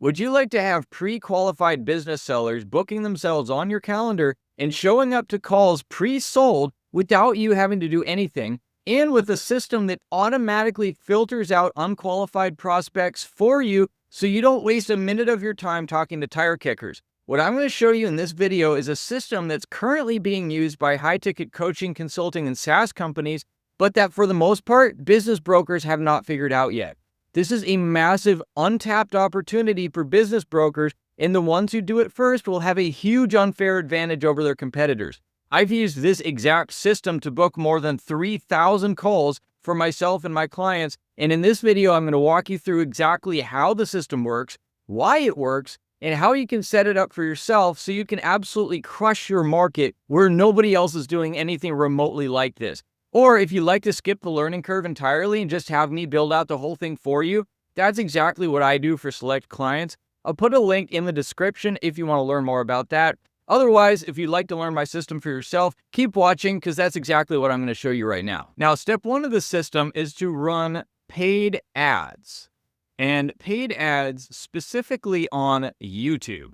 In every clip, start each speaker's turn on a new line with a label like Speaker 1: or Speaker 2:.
Speaker 1: Would you like to have pre-qualified business sellers booking themselves on your calendar and showing up to calls pre-sold without you having to do anything, and with a system that automatically filters out unqualified prospects for you so you don't waste a minute of your time talking to tire kickers? What I'm going to show you in this video is a system that's currently being used by high-ticket coaching, consulting, and SaaS companies, but that for the most part, business brokers have not figured out yet. This is a massive untapped opportunity for business brokers, and the ones who do it first will have a huge unfair advantage over their competitors. I've used this exact system to book more than 3,000 calls for myself and my clients, and in this video, I'm going to walk you through exactly how the system works, why it works, and how you can set it up for yourself so you can absolutely crush your market where nobody else is doing anything remotely like this. Or if you like to skip the learning curve entirely and just have me build out the whole thing for you, that's exactly what I do for select clients. I'll put a link in the description if you want to learn more about that. Otherwise, if you'd like to learn my system for yourself, keep watching because that's exactly what I'm going to show you right now. Now, step one of the system is to run paid ads, and paid ads specifically on YouTube.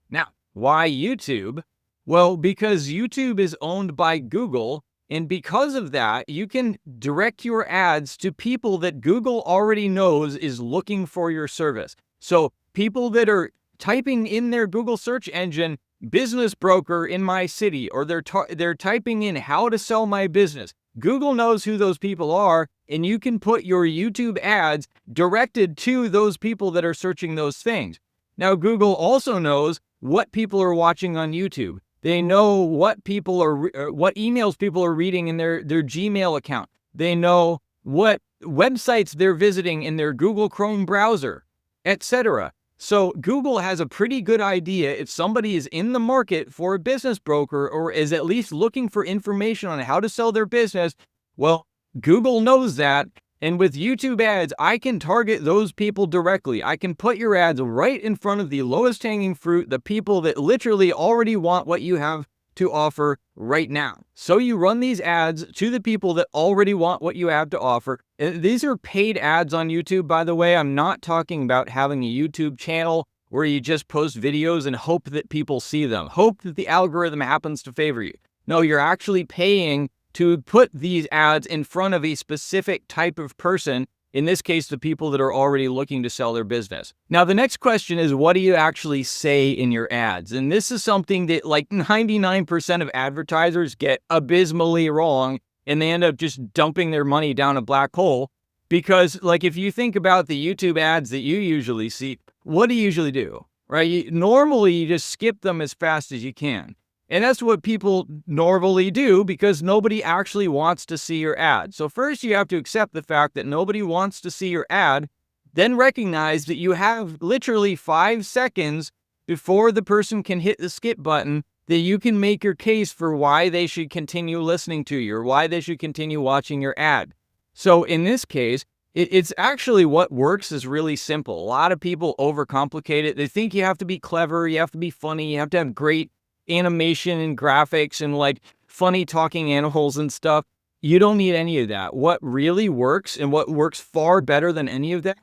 Speaker 1: Now, why YouTube? Well, because YouTube is owned by Google. And because of that, you can direct your ads to people that Google already knows is looking for your service. So people that are typing in their Google search engine, business broker in my city, or they're typing in how to sell my business. Google knows who those people are, and you can put your YouTube ads directed to those people that are searching those things. Now, Google also knows what people are watching on YouTube. They know what emails people are reading in their Gmail account. They know what websites they're visiting in their Google Chrome browser, etc. So Google has a pretty good idea if somebody is in the market for a business broker or is at least looking for information on how to sell their business. Well, Google knows that. And with YouTube ads, I can target those people directly. I can put your ads right in front of the lowest hanging fruit, the people that literally already want what you have to offer right now. So you run these ads to the people that already want what you have to offer. These are paid ads on YouTube, by the way. I'm not talking about having a YouTube channel where you just post videos and hope that people see them, hope that the algorithm happens to favor you. No, you're actually paying to put these ads in front of a specific type of person, in this case, the people that are already looking to sell their business. Now, the next question is, what do you actually say in your ads? And this is something that like 99% of advertisers get abysmally wrong, and they end up just dumping their money down a black hole. Because like if you think about the YouTube ads that you usually see, what do you usually do, right? Normally, you just skip them as fast as you can. And that's what people normally do because nobody actually wants to see your ad. So first you have to accept the fact that nobody wants to see your ad, then recognize that you have literally 5 seconds before the person can hit the skip button that you can make your case for why they should continue listening to you or why they should continue watching your ad. So in this case, it's actually what works is really simple. A lot of people overcomplicate it. They think you have to be clever, you have to be funny, you have to have great animation and graphics and like funny talking animals and stuff. You don't need any of that. What really works and what works far better than any of that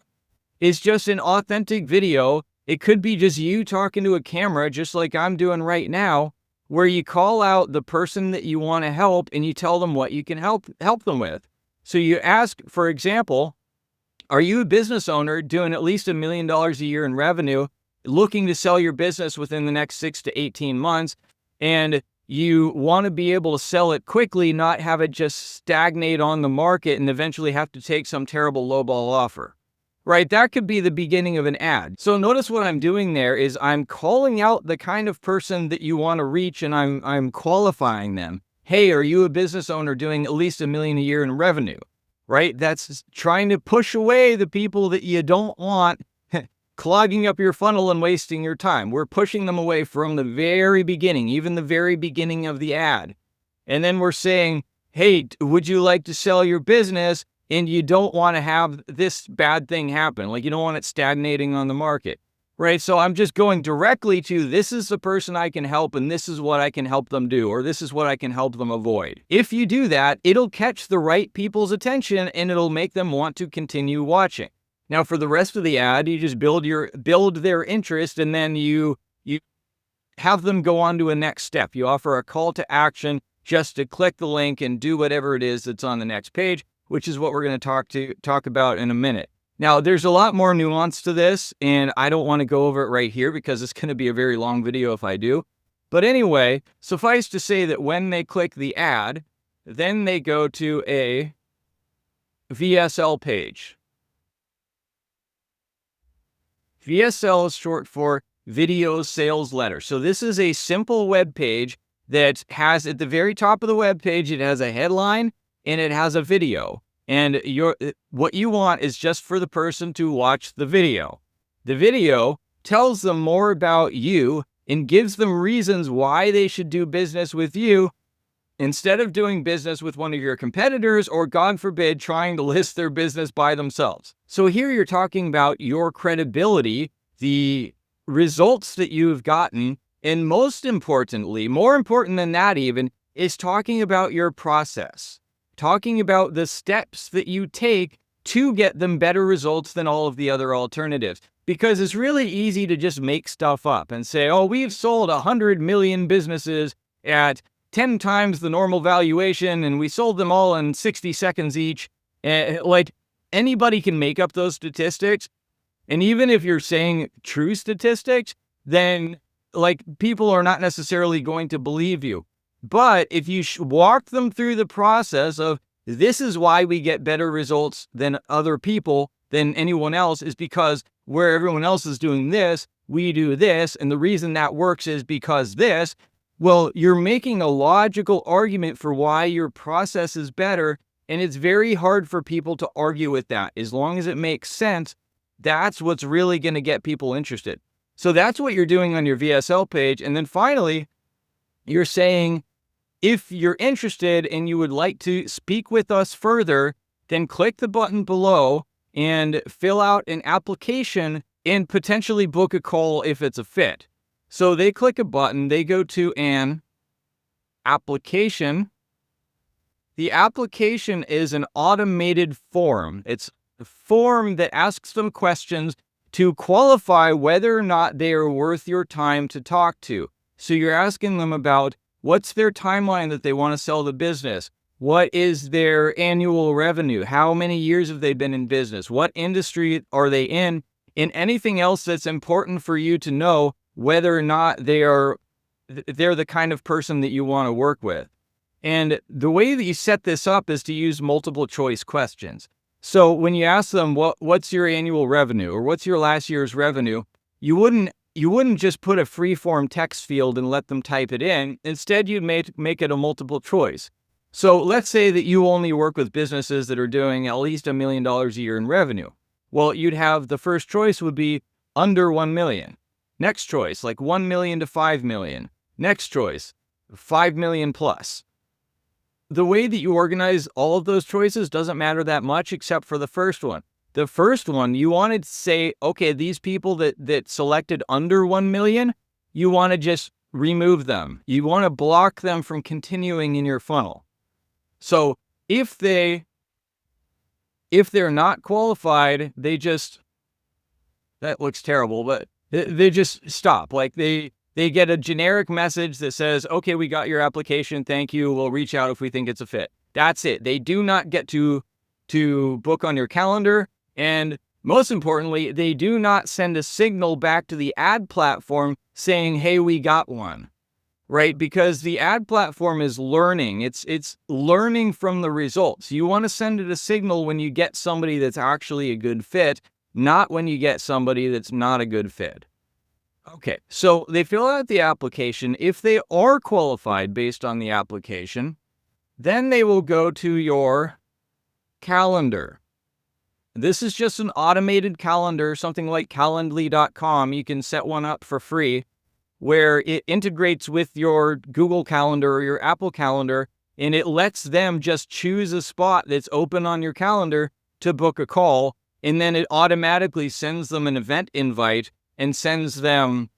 Speaker 1: is just an authentic video. It could be just you talking to a camera, just like I'm doing right now, where you call out the person that you want to help and you tell them what you can help them with. So you ask, for example, are you a business owner doing at least $1 million a year in revenue, looking to sell your business within the next 6 to 18 months, and you want to be able to sell it quickly, not have it just stagnate on the market and eventually have to take some terrible lowball offer, right? That could be the beginning of an ad. So notice what I'm doing there is I'm calling out the kind of person that you want to reach, and I'm qualifying them. Hey, are you a business owner doing at least $1 million a year in revenue, right? That's trying to push away the people that you don't want clogging up your funnel and wasting your time. We're pushing them away from the very beginning, even the very beginning of the ad. And then we're saying, hey, would you like to sell your business? And you don't want to have this bad thing happen. Like you don't want it stagnating on the market, right? So I'm just going directly to, this is the person I can help and this is what I can help them do, or this is what I can help them avoid. If you do that, it'll catch the right people's attention and it'll make them want to continue watching. Now for the rest of the ad, you just build their interest, and then you have them go on to a next step. You offer a call to action just to click the link and do whatever it is that's on the next page, which is what we're going to talk about in a minute. Now, there's a lot more nuance to this, and I don't want to go over it right here because it's going to be a very long video if I do. But anyway, suffice to say that when they click the ad, then they go to a VSL page. VSL is short for Video Sales Letter. So this is a simple web page that has, at the very top of the web page, it has a headline and it has a video. And what you want is just for the person to watch the video. The video tells them more about you and gives them reasons why they should do business with you instead of doing business with one of your competitors or, God forbid, trying to list their business by themselves. So here you're talking about your credibility, the results that you've gotten, and most importantly, more important than that even, is talking about your process, talking about the steps that you take to get them better results than all of the other alternatives. Because it's really easy to just make stuff up and say, oh, we've sold 100 million businesses at 10 times the normal valuation, and we sold them all in 60 seconds each. Like, anybody can make up those statistics. And even if you're saying true statistics, then like people are not necessarily going to believe you. But if you walk them through the process of this is why we get better results than other people, than anyone else, is because where everyone else is doing this, we do this. And the reason that works is because this. Well, you're making a logical argument for why your process is better, and it's very hard for people to argue with that. As long as it makes sense, that's what's really going to get people interested. So that's what you're doing on your VSL page. And then finally, you're saying, if you're interested and you would like to speak with us further, then click the button below and fill out an application and potentially book a call if it's a fit. So they click a button, they go to an application. The application is an automated form. It's a form that asks them questions to qualify whether or not they are worth your time to talk to. So you're asking them about what's their timeline that they want to sell the business? What is their annual revenue? How many years have they been in business? What industry are they in? And anything else that's important for you to know whether or not they're the kind of person that you want to work with. And the way that you set this up is to use multiple choice questions. So when you ask them, what's your annual revenue or what's your last year's revenue, you wouldn't just put a free-form text field and let them type it in. Instead, you'd make it a multiple choice. So let's say that you only work with businesses that are doing at least $1 million a year in revenue. Well, you'd have the first choice would be under 1 million. Next choice, like 1 million to 5 million. Next choice, 5 million plus. The way that you organize all of those choices doesn't matter that much except for the first one. The first one, you wanted to say, okay, these people that selected under 1 million, you want to just remove them. You want to block them from continuing in your funnel. So if they're not qualified, that looks terrible, but they just stop. Like they get a generic message that says, okay, we got your application. Thank you. We'll reach out if we think it's a fit. That's it. They do not get to book on your calendar. And most importantly, they do not send a signal back to the ad platform saying, hey, we got one, right? Because the ad platform is learning. It's learning from the results. You want to send it a signal when you get somebody that's actually a good fit, not when you get somebody that's not a good fit. Okay, so they fill out the application. If they are qualified based on the application, then they will go to your calendar. This is just an automated calendar, something like calendly.com. You can set one up for free where it integrates with your Google Calendar or your Apple Calendar, and it lets them just choose a spot that's open on your calendar to book a call, and then it automatically sends them an event invite and sends them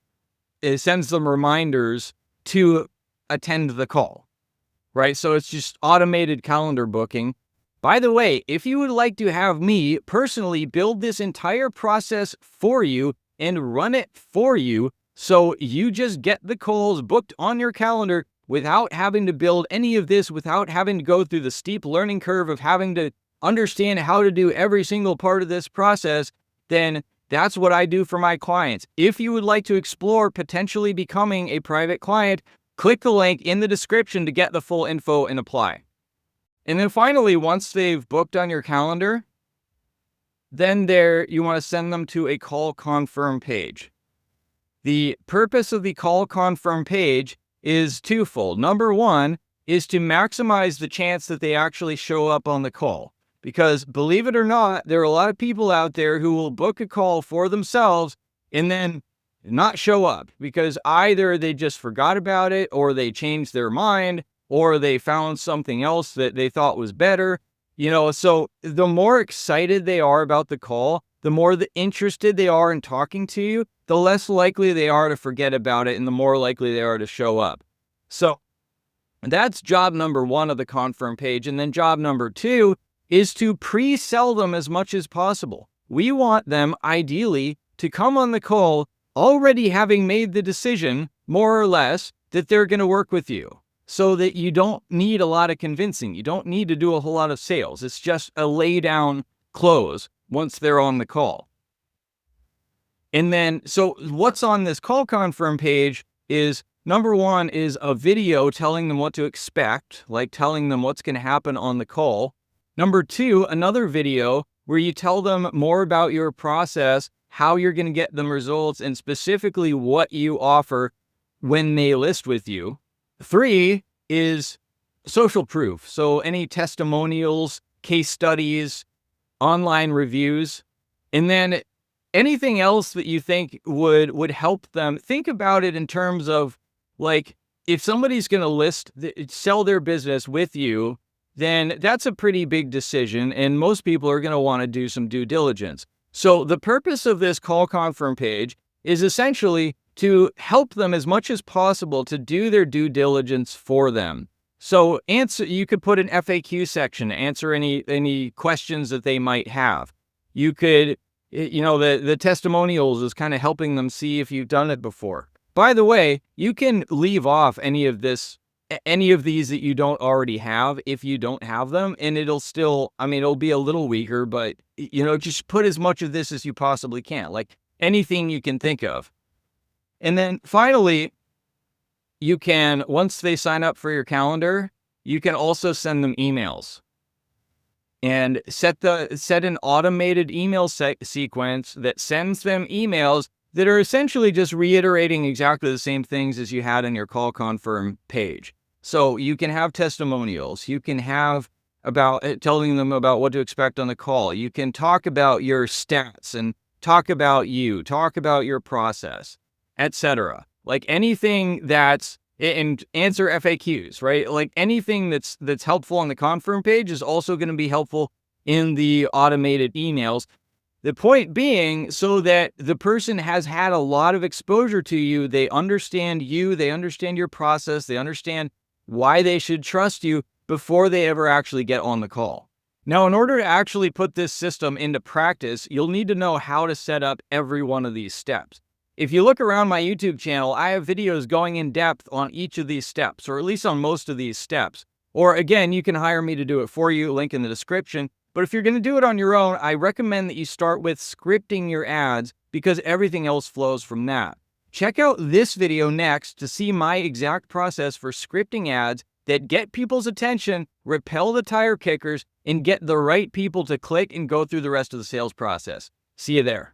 Speaker 1: reminders to attend the call, right? So it's just automated calendar booking. By the way, if you would like to have me personally build this entire process for you and run it for you, so you just get the calls booked on your calendar without having to build any of this, without having to go through the steep learning curve of having to understand how to do every single part of this process, then that's what I do for my clients. If you would like to explore potentially becoming a private client, click the link in the description to get the full info and apply. And then finally, once they've booked on your calendar, then you want to send them to a call confirm page. The purpose of the call confirm page is twofold. Number one is to maximize the chance that they actually show up on the call. Because believe it or not, there are a lot of people out there who will book a call for themselves and then not show up because either they just forgot about it, or they changed their mind, or they found something else that they thought was better. So the more excited they are about the call, the more interested they are in talking to you, the less likely they are to forget about it and the more likely they are to show up. So that's job number one of the confirm page. And then job number two is to pre-sell them as much as possible. We want them ideally to come on the call already having made the decision, more or less, that they're going to work with you, so that you don't need a lot of convincing. You don't need to do a whole lot of sales. It's just a lay down close once they're on the call. And then, so what's on this call confirm page is, number one is a video telling them what to expect, like telling them what's going to happen on the call. Number two, another video where you tell them more about your process, how you're going to get them results, and specifically what you offer when they list with you. Three is social proof. So any testimonials, case studies, online reviews, and then anything else that you think would help them. Think about it in terms of, like, if somebody's going to sell their business with you, then that's a pretty big decision, and most people are going to want to do some due diligence. So the purpose of this call confirm page is essentially to help them as much as possible to do their due diligence for them. So you could put an FAQ section, answer any questions that they might have. You could, the testimonials is kind of helping them see if you've done it before. By the way, you can leave off any of these that you don't already have if you don't have them, and it'll be a little weaker, but just put as much of this as you possibly can, like anything you can think of. And then finally, you can, once they sign up for your calendar, you can also send them emails and set an automated email sequence that sends them emails that are essentially just reiterating exactly the same things as you had in your call confirm page. So you can have testimonials, you can have telling them about what to expect on the call. You can talk about your stats and talk about your process, etc. Like anything and answer FAQs, right? Like anything that's helpful on the confirm page is also going to be helpful in the automated emails. The point being, so that the person has had a lot of exposure to you, they understand you, they understand your process, they understand why they should trust you before they ever actually get on the call. Now, in order to actually put this system into practice, you'll need to know how to set up every one of these steps. If you look around my YouTube channel, I have videos going in depth on each of these steps, or at least on most of these steps. Or again, you can hire me to do it for you, link in the description. But if you're going to do it on your own, I recommend that you start with scripting your ads, because everything else flows from that. Check out this video next to see my exact process for scripting ads that get people's attention, repel the tire kickers, and get the right people to click and go through the rest of the sales process. See you there.